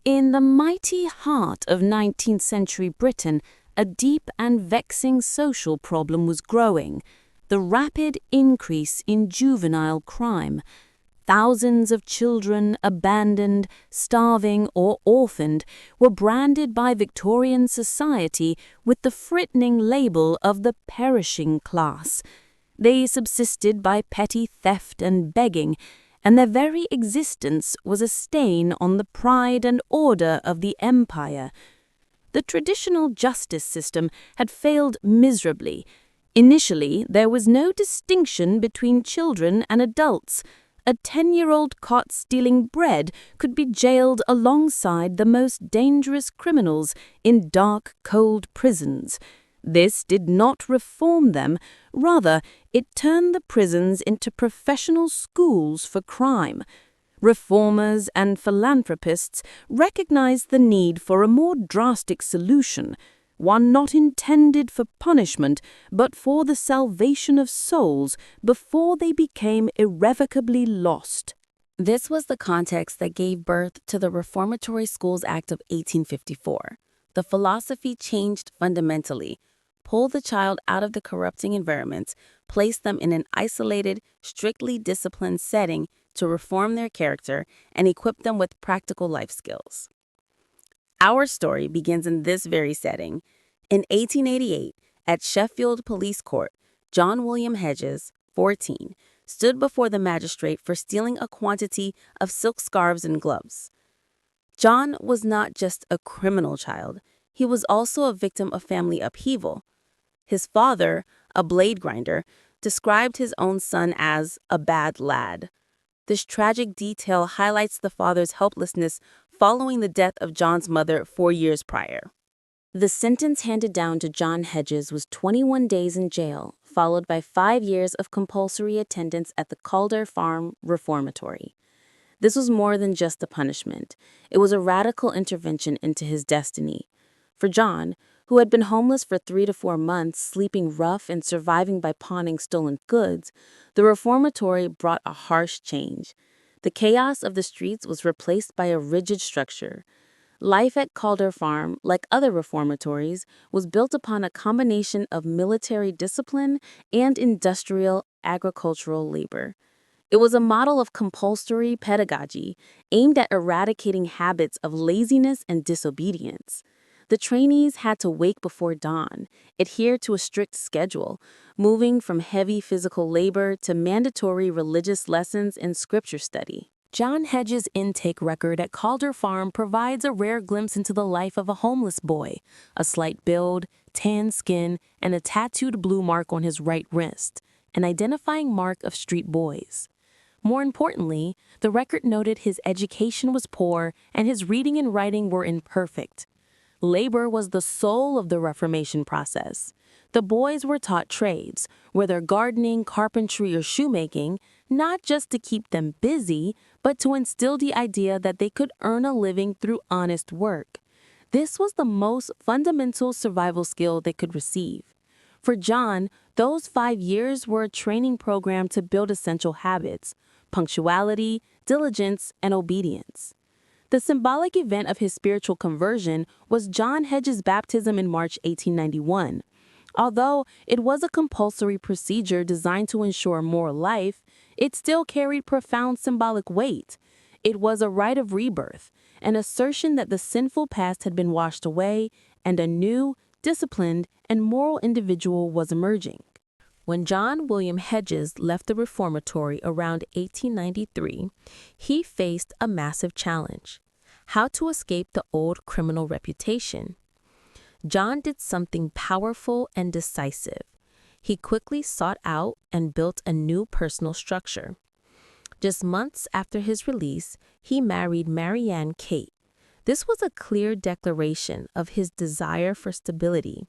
In the mighty heart of 19th century Britain, a deep and vexing social problem was growing: the rapid increase in juvenile crime. Thousands of children, abandoned, starving, or orphaned, were branded by Victorian society with the frightening label of the perishing class. They subsisted by petty theft and begging, and their very existence was a stain on the pride and order of the empire. The traditional justice system had failed miserably. Initially, there was no distinction between children and adults. A 10-year-old caught stealing bread could be jailed alongside the most dangerous criminals in dark, cold prisons. This did not reform them. Rather, it turned the prisons into professional schools for crime. Reformers and philanthropists recognized the need for a more drastic solution, one not intended for punishment, but for the salvation of souls before they became irrevocably lost. This was the context that gave birth to the Reformatory Schools Act of 1854. The philosophy changed fundamentally: pull the child out of the corrupting environment, place them in an isolated, strictly disciplined setting to reform their character and equip them with practical life skills. Our story begins in this very setting. In 1888, at Sheffield Police Court, John William Hedges, 14, stood before the magistrate for stealing a quantity of silk scarves and gloves. John was not just a criminal child, he was also a victim of family upheaval. His father, a blade grinder, described his own son as a bad lad. This tragic detail highlights the father's helplessness following the death of John's mother 4 years prior. The sentence handed down to John Hedges was 21 days in jail, followed by 5 years of compulsory attendance at the Calder Farm Reformatory. This was more than just a punishment. It was a radical intervention into his destiny. For John, who had been homeless for 3 to 4 months, sleeping rough and surviving by pawning stolen goods, the reformatory brought a harsh change. The chaos of the streets was replaced by a rigid structure. Life at Calder Farm, like other reformatories, was built upon a combination of military discipline and industrial agricultural labor. It was a model of compulsory pedagogy aimed at eradicating habits of laziness and disobedience. The trainees had to wake before dawn, adhere to a strict schedule, moving from heavy physical labor to mandatory religious lessons and scripture study. John Hedges' intake record at Calder Farm provides a rare glimpse into the life of a homeless boy: a slight build, tan skin, and a tattooed blue mark on his right wrist, an identifying mark of street boys. More importantly, the record noted his education was poor and his reading and writing were imperfect. Labor was the soul of the Reformation process. The boys were taught trades, whether gardening, carpentry, or shoemaking, not just to keep them busy, but to instill the idea that they could earn a living through honest work. This was the most fundamental survival skill they could receive. For John, those 5 years were a training program to build essential habits: punctuality, diligence, and obedience. The symbolic event of his spiritual conversion was John Hedges' baptism in March 1891. Although it was a compulsory procedure designed to ensure moral life, it still carried profound symbolic weight. It was a rite of rebirth, an assertion that the sinful past had been washed away and a new, disciplined, and moral individual was emerging. When John William Hedges left the reformatory around 1893, he faced a massive challenge: how to escape the old criminal reputation. John did something powerful and decisive. He quickly sought out and built a new personal structure. Just months after his release, he married Marianne Kate. This was a clear declaration of his desire for stability.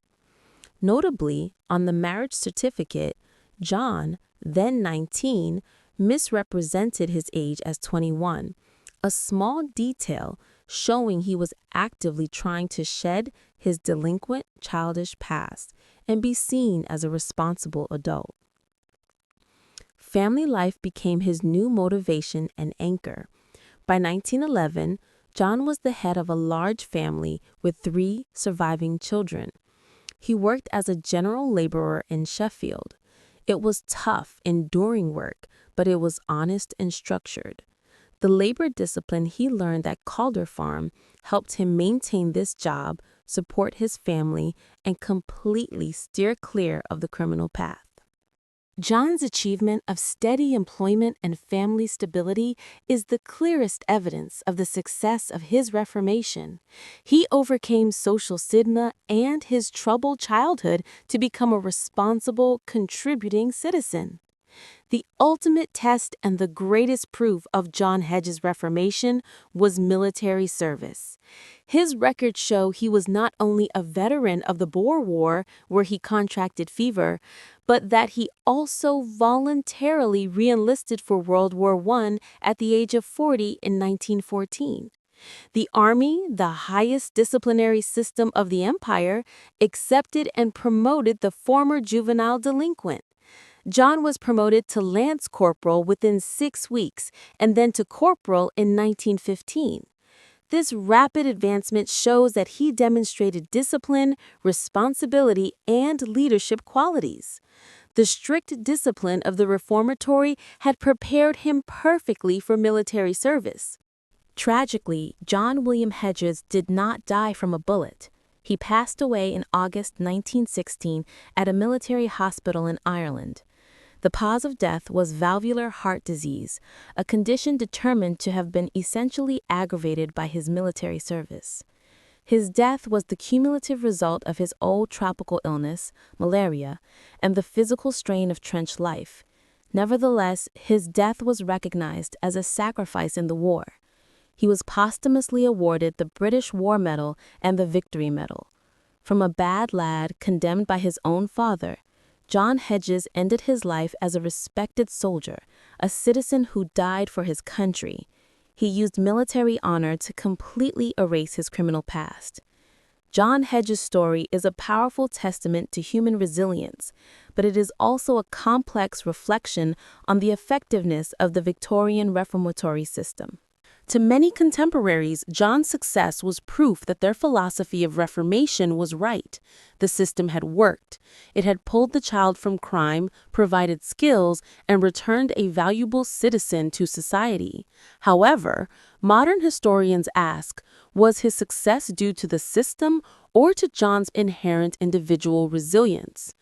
Notably, on the marriage certificate, John, then 19, misrepresented his age as 21, a small detail showing he was actively trying to shed his delinquent, childish past and be seen as a responsible adult. Family life became his new motivation and anchor. By 1911, John was the head of a large family with 3 surviving children. He worked as a general laborer in Sheffield. It was tough, enduring work, but it was honest and structured. The labor discipline he learned at Calder Farm helped him maintain this job, support his family, and completely steer clear of the criminal path. John's achievement of steady employment and family stability is the clearest evidence of the success of his reformation. He overcame social stigma and his troubled childhood to become a responsible, contributing citizen. The ultimate test and the greatest proof of John Hedges' reformation was military service. His records show he was not only a veteran of the Boer War, where he contracted fever, but that he also voluntarily re-enlisted for World War I at the age of 40 in 1914. The Army, the highest disciplinary system of the empire, accepted and promoted the former juvenile delinquent. John was promoted to Lance Corporal within 6 weeks and then to Corporal in 1915. This rapid advancement shows that he demonstrated discipline, responsibility, and leadership qualities. The strict discipline of the reformatory had prepared him perfectly for military service. Tragically, John William Hedges did not die from a bullet. He passed away in August 1916 at a military hospital in Ireland. The cause of death was valvular heart disease, a condition determined to have been essentially aggravated by his military service. His death was the cumulative result of his old tropical illness, malaria, and the physical strain of trench life. Nevertheless, his death was recognized as a sacrifice in the war. He was posthumously awarded the British War Medal and the Victory Medal. From a bad lad condemned by his own father, John Hedges ended his life as a respected soldier, a citizen who died for his country. He used military honor to completely erase his criminal past. John Hedges' story is a powerful testament to human resilience, but it is also a complex reflection on the effectiveness of the Victorian reformatory system. To many contemporaries, John's success was proof that their philosophy of reformation was right. The system had worked. It had pulled the child from crime, provided skills, and returned a valuable citizen to society. However, modern historians ask, was his success due to the system or to John's inherent individual resilience?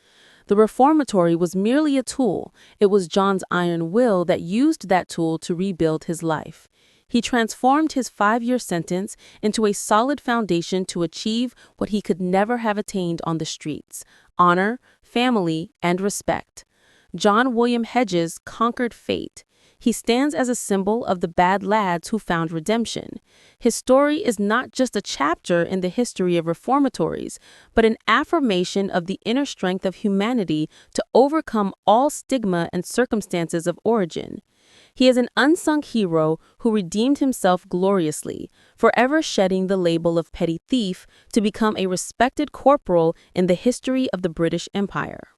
The reformatory was merely a tool. It was John's iron will that used that tool to rebuild his life. He transformed his 5-year sentence into a solid foundation to achieve what he could never have attained on the streets: honor, family, and respect. John William Hedges conquered fate. He stands as a symbol of the bad lads who found redemption. His story is not just a chapter in the history of reformatories, but an affirmation of the inner strength of humanity to overcome all stigma and circumstances of origin. He is an unsung hero who redeemed himself gloriously, forever shedding the label of petty thief to become a respected corporal in the history of the British Empire.